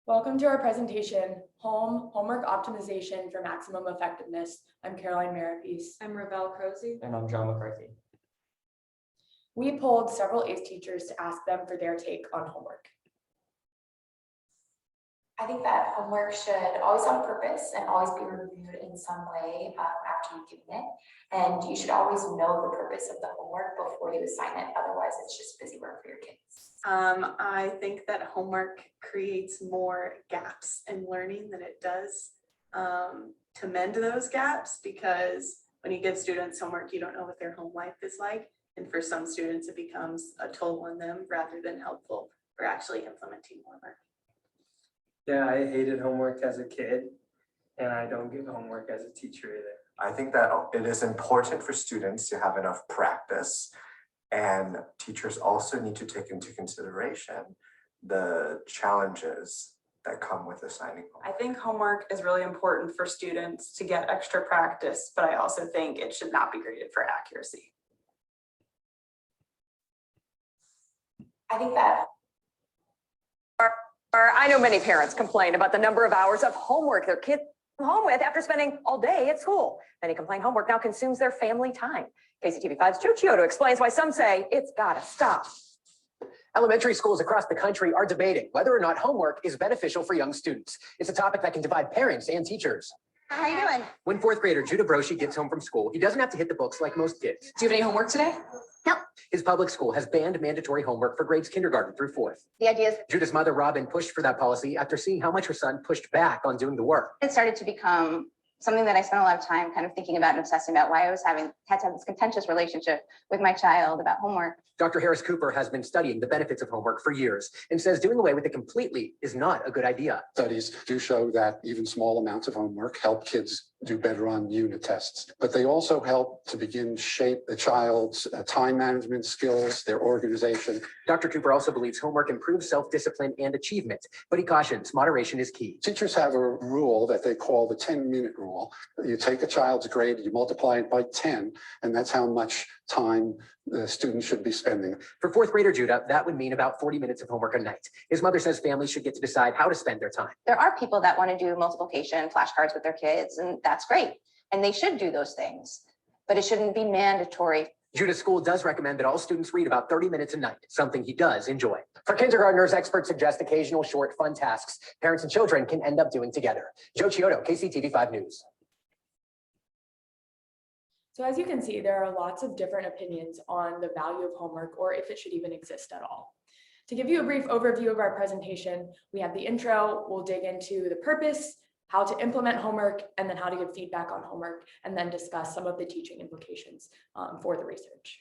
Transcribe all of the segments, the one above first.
Welcome to our presentation, H.O.M.E, Homework Optimization for Maximum Effectiveness. I'm Caroline Marapese. I'm Ravell Cozzi. And I'm John McCarthy. We polled several ACE teachers to ask them for their take on homework. I think that homework should always have a purpose and always be reviewed in some way after you've given it. And you should always know the purpose of the homework before you assign it. Otherwise, it's just busy work for your kids. I think that homework creates more gaps in learning than it does to mend those gaps, because when you give students homework, you don't know what their home life is like. And for some students, it becomes a toll on them rather than helpful for actually implementing homework. Yeah, I hated homework as a kid, and I don't give homework as a teacher either. I think that it is important for students to have enough practice, and teachers also need to take into consideration the challenges that come with assigning homework. I think homework is really important for students to get extra practice, but I also think it should not be graded for accuracy. I think that I know many parents complain about the number of hours of homework their kids come home with after spending all day at school. Many complain homework now consumes their family time. KCTV5's H.O.M.E explains why some say it's gotta stop. Elementary schools across the country are debating whether or not homework is beneficial for young students. It's a topic that can divide parents and teachers. How you doing? When fourth grader Judah Broshi gets home from school, he doesn't have to hit the books like most kids. Do you have any homework today? No. His public school has banned mandatory homework for grades kindergarten through fourth. The idea is Judah's mother, Robin, pushed for that policy after seeing how much her son pushed back on doing the work. it started to become something that I spent a lot of time kind of thinking about and obsessing about, why I was had to have this contentious relationship with my child about homework. Dr. Harris Cooper has been studying the benefits of homework for years and says doing away with it completely is not a good idea. Studies do show that even small amounts of homework help kids do better on unit tests, but they also help to begin shape the child's time management skills, their organization. Dr. Cooper also believes homework improves self-discipline and achievement, but he cautions moderation is key. Teachers have a rule that they call the 10-minute rule. You take a child's grade, you multiply it by 10, and that's how much time the student should be spending. For fourth grader Judah, that would mean about 40 minutes of homework a night. His mother says families should get to decide how to spend their time. There are people that want to do multiplication flashcards with their kids, and that's great. And they should do those things, but it shouldn't be mandatory. Judah's school does recommend that all students read about 30 minutes a night, something he does enjoy. For kindergartners, experts suggest occasional short, fun tasks parents and children can end up doing together. Joe Chiodo, KCTV5 News. So as you can see, there are lots of different opinions on the value of homework or if it should even exist at all. To give you a brief overview of our presentation, we have the intro, we'll dig into the purpose, how to implement homework, and then how to give feedback on homework, and then discuss some of the teaching implications for the research.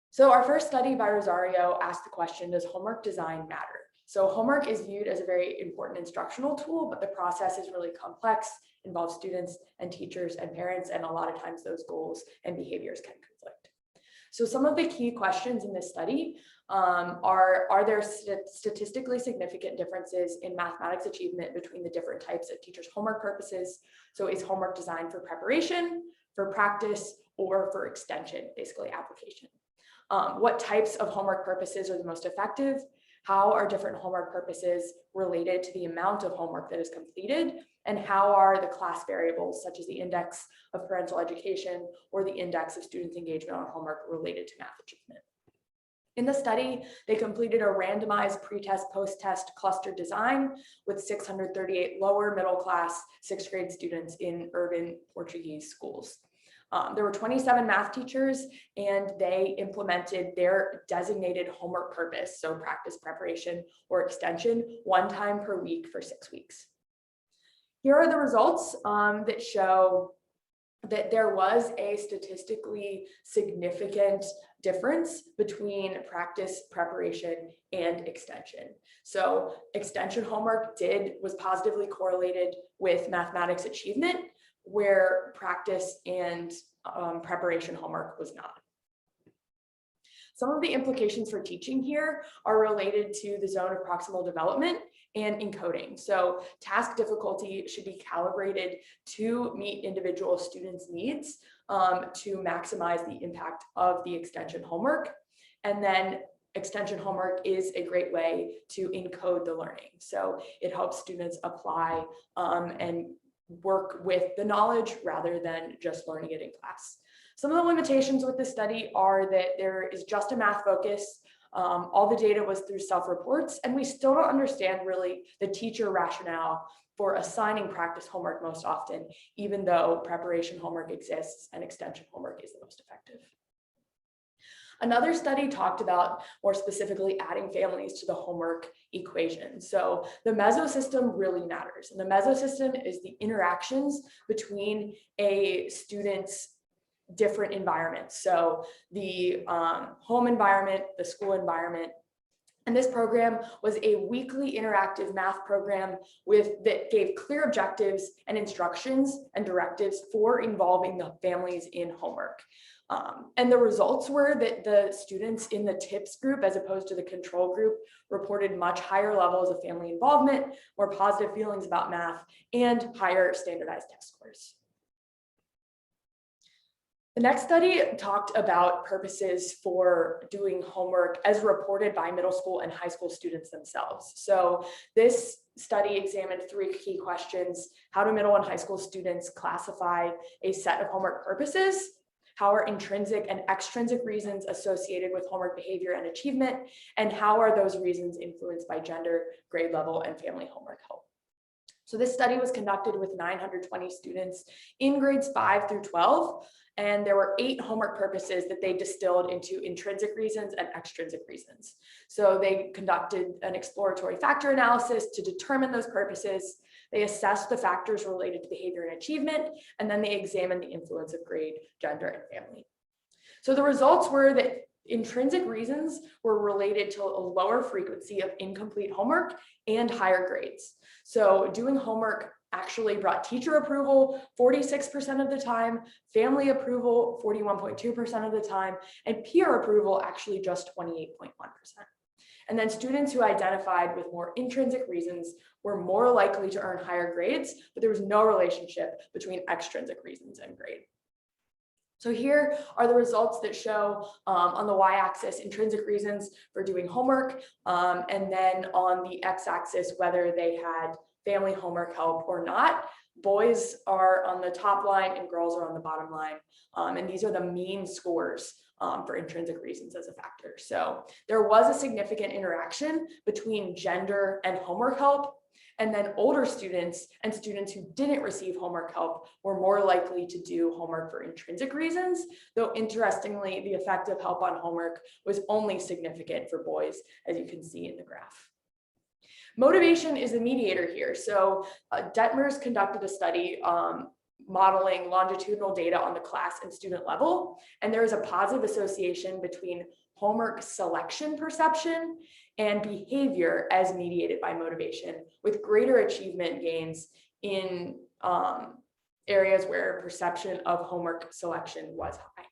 So our first study by Rosario asked the question, does homework design matter? So homework is viewed as a very important instructional tool, but the process is really complex, involves students and teachers and parents, and a lot of times those goals and behaviors can conflict. So some of the key questions in this study are there statistically significant differences in mathematics achievement between the different types of teachers' homework purposes? So is homework designed for preparation, for practice, or for extension, basically application? What types of homework purposes are the most effective? How are different homework purposes related to the amount of homework that is completed? And how are the class variables, such as the index of parental education or the index of students' engagement on homework, related to math achievement? In the study, they completed a randomized pre-test, post-test cluster design with 638 lower middle class sixth grade students in urban Portuguese schools. There were 27 math teachers, and they implemented their designated homework purpose, so practice, preparation, or extension, 1 time per week for 6 weeks. Here are the results that show that there was a statistically significant difference between practice, preparation, and extension. So extension homework was positively correlated with mathematics achievement, where practice and preparation homework was not. Some of the implications for teaching here are related to the zone of proximal development and encoding. So task difficulty should be calibrated to meet individual students' needs to maximize the impact of the extension homework. And then extension homework is a great way to encode the learning. So it helps students apply and work with the knowledge rather than just learning it in class. Some of the limitations with this study are that there is just a math focus. All the data was through self-reports, and we still don't understand really the teacher rationale for assigning practice homework most often, even though preparation homework exists and extension homework is the most effective. Another study talked about more specifically adding families to the homework equation. So the mesosystem really matters. And the mesosystem is the interactions between a student's different environments. So the home environment, the school environment. And this program was a weekly interactive math program that gave clear objectives and instructions and directives for involving the families in homework. And the results were that the students in the TIPS group, as opposed to the control group, reported much higher levels of family involvement, more positive feelings about math, and higher standardized test scores. The next study talked about purposes for doing homework as reported by middle school and high school students themselves. So this study examined 3 key questions. How do middle and high school students classify a set of homework purposes? How are intrinsic and extrinsic reasons associated with homework behavior and achievement? And how are those reasons influenced by gender, grade level, and family homework help? So this study was conducted with 920 students in grades 5 through 12. And there were 8 homework purposes that they distilled into intrinsic reasons and extrinsic reasons. So they conducted an exploratory factor analysis to determine those purposes. They assessed the factors related to behavior and achievement, and then they examined the influence of grade, gender, and family. So the results were that intrinsic reasons were related to a lower frequency of incomplete homework and higher grades. So doing homework actually brought teacher approval 46% of the time, family approval 41.2% of the time, and peer approval actually just 28.1%. And then students who identified with more intrinsic reasons were more likely to earn higher grades, but there was no relationship between extrinsic reasons and grade. So here are the results that show on the y-axis intrinsic reasons for doing homework, and then on the x-axis whether they had family homework help or not. Boys are on the top line and girls are on the bottom line. And these are the mean scores for intrinsic reasons as a factor. So there was a significant interaction between gender and homework help. And then older students and students who didn't receive homework help were more likely to do homework for intrinsic reasons, though interestingly, the effect of help on homework was only significant for boys, as you can see in the graph. Motivation is the mediator here. So Detmers conducted a study modeling longitudinal data on the class and student level, and there is a positive association between homework selection perception and behavior as mediated by motivation, with greater achievement gains in areas where perception of homework selection was high.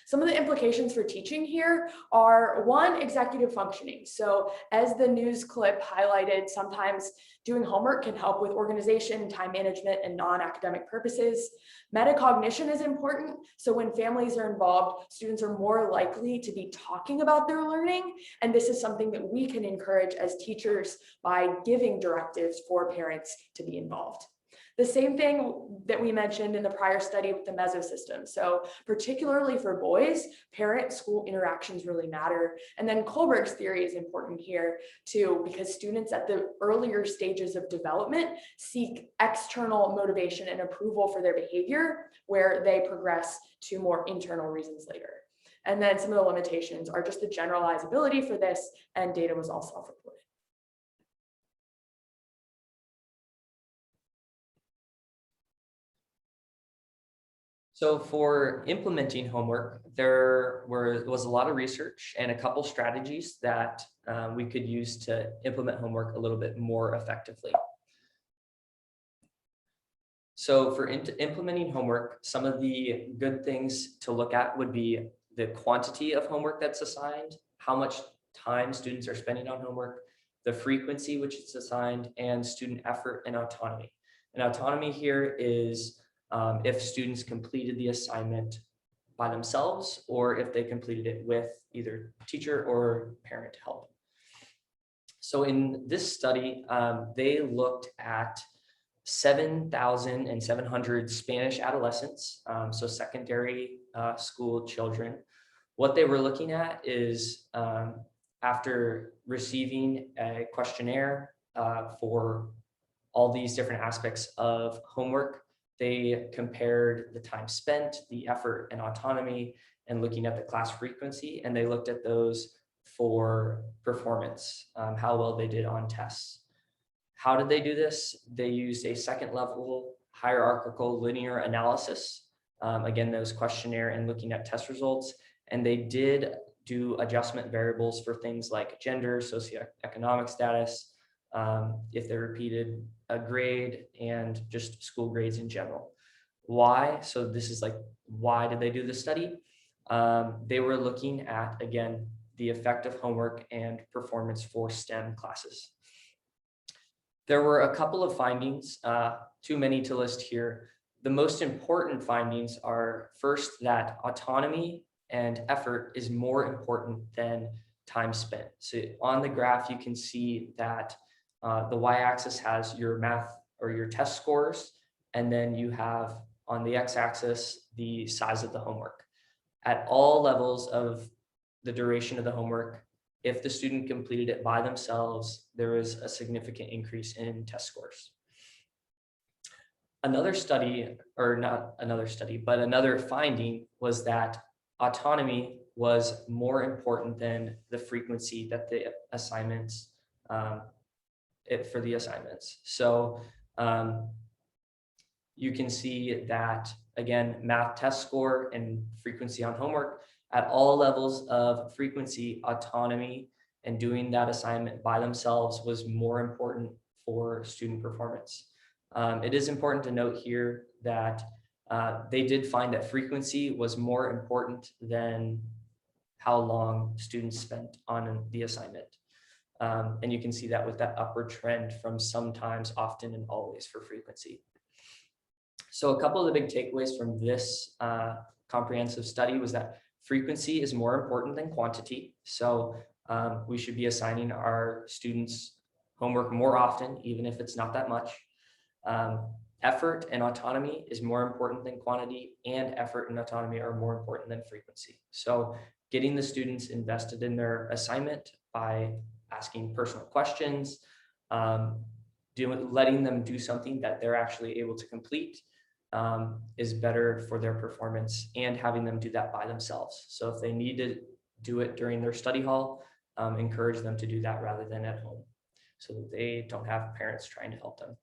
Some of the implications for teaching here are, 1, executive functioning. So as the news clip highlighted, sometimes doing homework can help with organization, time management, and non-academic purposes. Metacognition is important. So when families are involved, students are more likely to be talking about their learning. And this is something that we can encourage as teachers by giving directives for parents to be involved. The same thing that we mentioned in the prior study with the mesosystem. So particularly for boys, parent-school interactions really matter. And then Kohlberg's theory is important here too, because students at the earlier stages of development seek external motivation and approval for their behavior, where they progress to more internal reasons later. And then some of the limitations are just the generalizability for this, and data was all self-reported. So for implementing homework, there was a lot of research and a couple strategies that we could use to implement homework a little bit more effectively. So for implementing homework, some of the good things to look at would be the quantity of homework that's assigned, how much time students are spending on homework, the frequency which it's assigned, and student effort and autonomy. And autonomy here is if students completed the assignment by themselves, or if they completed it with either teacher or parent help. So in this study, they looked at 7,700 Spanish adolescents, so secondary school children. What they were looking at is after receiving a questionnaire for all these different aspects of homework, they compared the time spent, the effort and autonomy, and looking at the class frequency, and they looked at those for performance, how well they did on tests. How did they do this? They used a second level hierarchical linear analysis. Again, those questionnaire and looking at test results. And they did do adjustment variables for things like gender, socioeconomic status, if they repeated a grade, and just school grades in general. Why? So this is like, why did they do this study? They were looking at, again, the effect of homework and performance for STEM classes. There were a couple of findings, too many to list here. The most important findings are, first, that autonomy and effort is more important than time spent. So on the graph, you can see that the y-axis has your math or your test scores, and then you have on the x-axis the size of the homework. At all levels of the duration of the homework, if the student completed it by themselves, there is a significant increase in test scores. Another study, or not another study, but another finding was that autonomy was more important than the frequency that the assignments, for the assignments. So you can see that, again, math test score and frequency on homework, at all levels of frequency, autonomy and doing that assignment by themselves was more important for student performance. It is important to note here that they did find that frequency was more important than how long students spent on the assignment. And you can see that with that upward trend from sometimes, often, and always for frequency. So a couple of the big takeaways from this comprehensive study was that frequency is more important than quantity. So we should be assigning our students homework more often, even if it's not that much. Effort and autonomy is more important than quantity, and effort and autonomy are more important than frequency. So getting the students invested in their assignment by asking personal questions, letting them do something that they're actually able to complete, is better for their performance, and having them do that by themselves. So if they need to do it during their study hall, encourage them to do that rather than at home, so that they don't have parents trying to help them.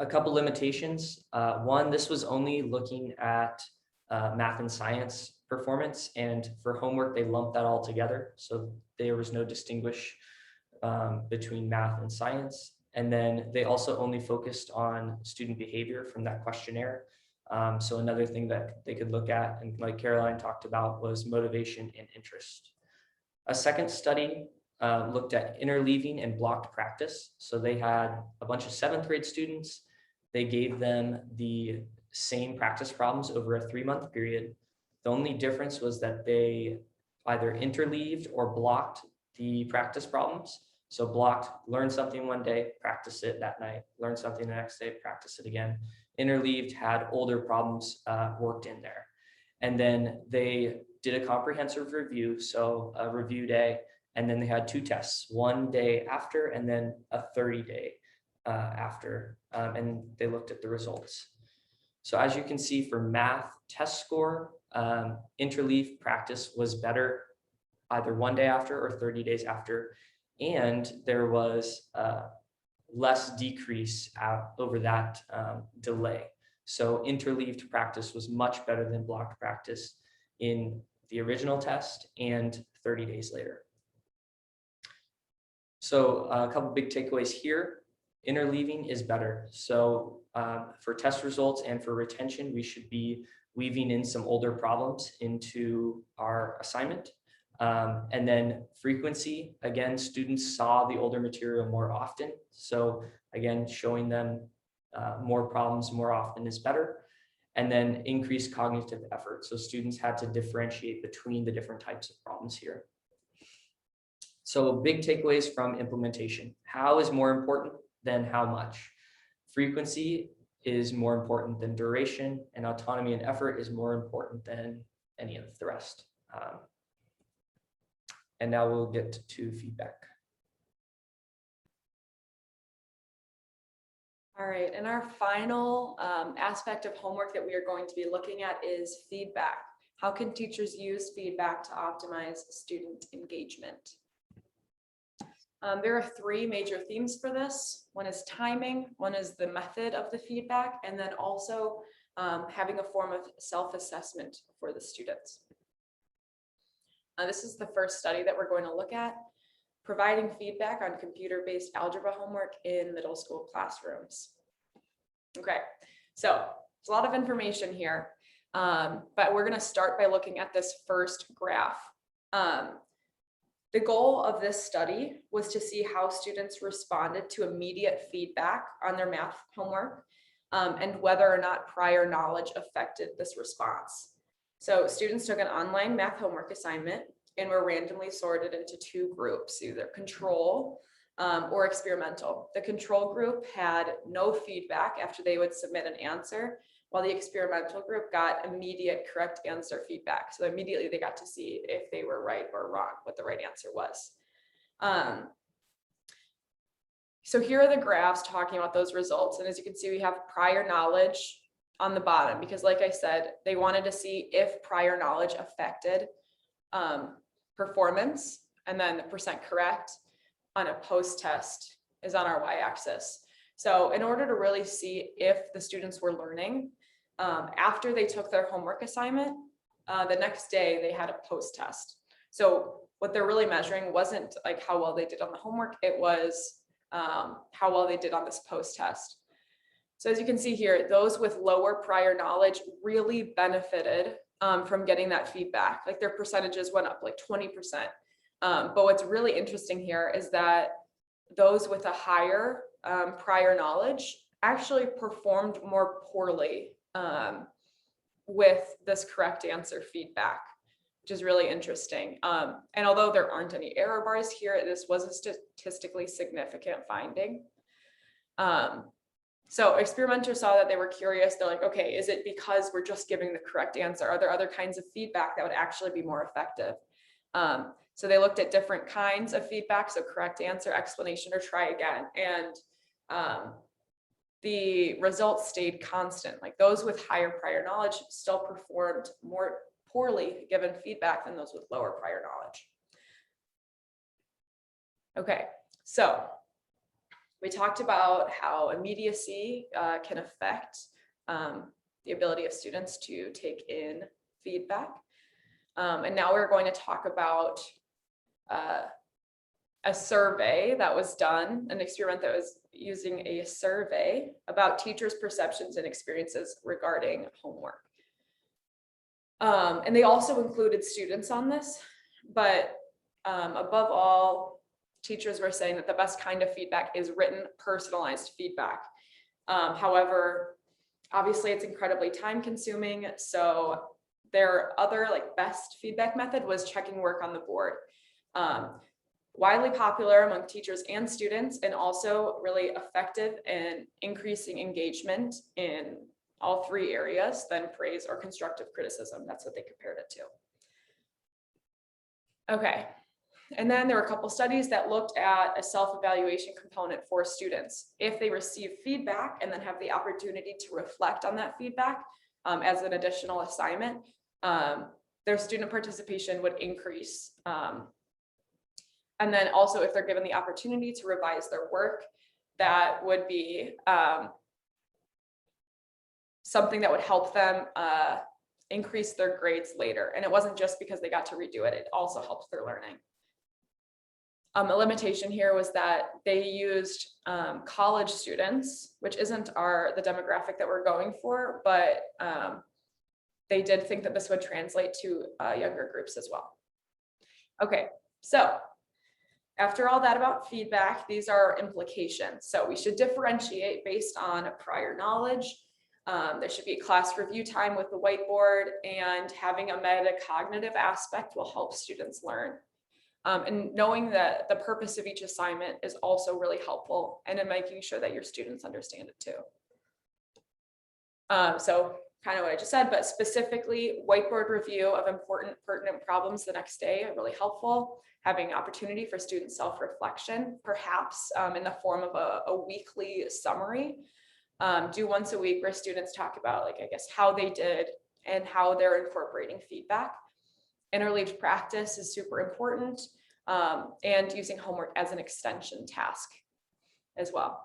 A couple limitations. One, this was only looking at math and science performance, and for homework, they lumped that all together. So there was no distinguish between math and science. And then they also only focused on student behavior from that questionnaire. So another thing that they could look at, and like Caroline talked about, was motivation and interest. A second study looked at interleaving and blocked practice. So they had a bunch of 7th grade students. They gave them the same practice problems over a 3-month period. The only difference was that they either interleaved or blocked the practice problems. So blocked, learn something one day, practice it that night, learn something the next day, practice it again. Interleaved had older problems worked in there. And then they did a comprehensive review, so a review day, and then they had 2 tests, 1 day after and then a 30-day after, and they looked at the results. So as you can see, for math test score, interleave practice was better either 1 day after or 30 days after, and there was less decrease over that delay. So interleaved practice was much better than blocked practice in the original test and 30 days later. So a couple big takeaways here. Interleaving is better. So for test results and for retention, we should be weaving in some older problems into our assignment. And then frequency, again, students saw the older material more often. So again, showing them more problems more often is better. and then increased cognitive effort. So students had to differentiate between the different types of problems here. So big takeaways from implementation. How is more important than how much? Frequency is more important than duration, and autonomy and effort is more important than any of the rest. And now we'll get to feedback. All right, and our final aspect of homework that we are going to be looking at is feedback. How can teachers use feedback to optimize student engagement? There are three major themes for this. One is timing, one is the method of the feedback, and then also having a form of self-assessment for the students. This is the first study that we're going to look at, providing feedback on computer-based algebra homework in middle school classrooms. Okay, so it's a lot of information here, but we're going to start by looking at this first graph. The goal of this study was to see how students responded to immediate feedback on their math homework and whether or not prior knowledge affected this response. So students took an online math homework assignment and were randomly sorted into two groups, either control or experimental. The control group had no feedback after they would submit an answer, while the experimental group got immediate correct answer feedback. So immediately they got to see if they were right or wrong, what the right answer was. So here are the graphs talking about those results. And as you can see, we have prior knowledge on the bottom, because like I said, they wanted to see if prior knowledge affected performance, and then the percent correct on a post-test is on our y-axis. So in order to really see if the students were learning, after they took their homework assignment, the next day they had a post-test. So what they're really measuring wasn't like how well they did on the homework, it was how well they did on this post-test. So as you can see here, those with lower prior knowledge really benefited from getting that feedback. Like their percentages went up like 20%. But what's really interesting here is that those with a higher prior knowledge actually performed more poorly with this correct answer feedback, which is really interesting. And although there aren't any error bars here, this was a statistically significant finding. So experimenters saw that they were curious. They're like, okay, is it because we're just giving the correct answer? Are there other kinds of feedback that would actually be more effective? So they looked at different kinds of feedback. So correct answer, explanation, or try again. And the results stayed constant. Like those with higher prior knowledge still performed more poorly given feedback than those with lower prior knowledge. Okay, so we talked about how immediacy can affect the ability of students to take in feedback. And now we're going to talk about a survey that was done, an experiment that was using a survey about teachers' perceptions and experiences regarding homework. And they also included students on this, but above all, teachers were saying that the best kind of feedback is written, personalized feedback. However, obviously it's incredibly time consuming. So their other like best feedback method was checking work on the board. Widely popular among teachers and students, and also really effective in increasing engagement in all three areas, then praise or constructive criticism. That's what they compared it to. Okay. And then there were a couple studies that looked at a self-evaluation component for students. If they receive feedback and then have the opportunity to reflect on that feedback as an additional assignment, their student participation would increase. And then also if they're given the opportunity to revise their work, that would be something that would help them increase their grades later. And it wasn't just because they got to redo it, it also helps their learning. A limitation here was that they used college students, which isn't the demographic that we're going for, but they did think that this would translate to younger groups as well. Okay, so after all that about feedback, these are implications. So we should differentiate based on prior knowledge. There should be class review time with the whiteboard, and having a metacognitive aspect will help students learn. And knowing that the purpose of each assignment is also really helpful, and in making sure that your students understand it too. So kind of what I just said, but specifically whiteboard review of important pertinent problems the next day are really helpful. Having opportunity for student self-reflection, perhaps in the form of a weekly summary. Do once a week where students talk about, like, I guess, how they did and how they're incorporating feedback. Interleaved practice is super important, and using homework as an extension task as well.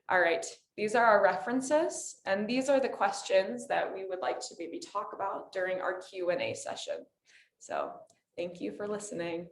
All right, these are our references, and these are the questions that we would like to maybe talk about during our Q&A session. So thank you for listening.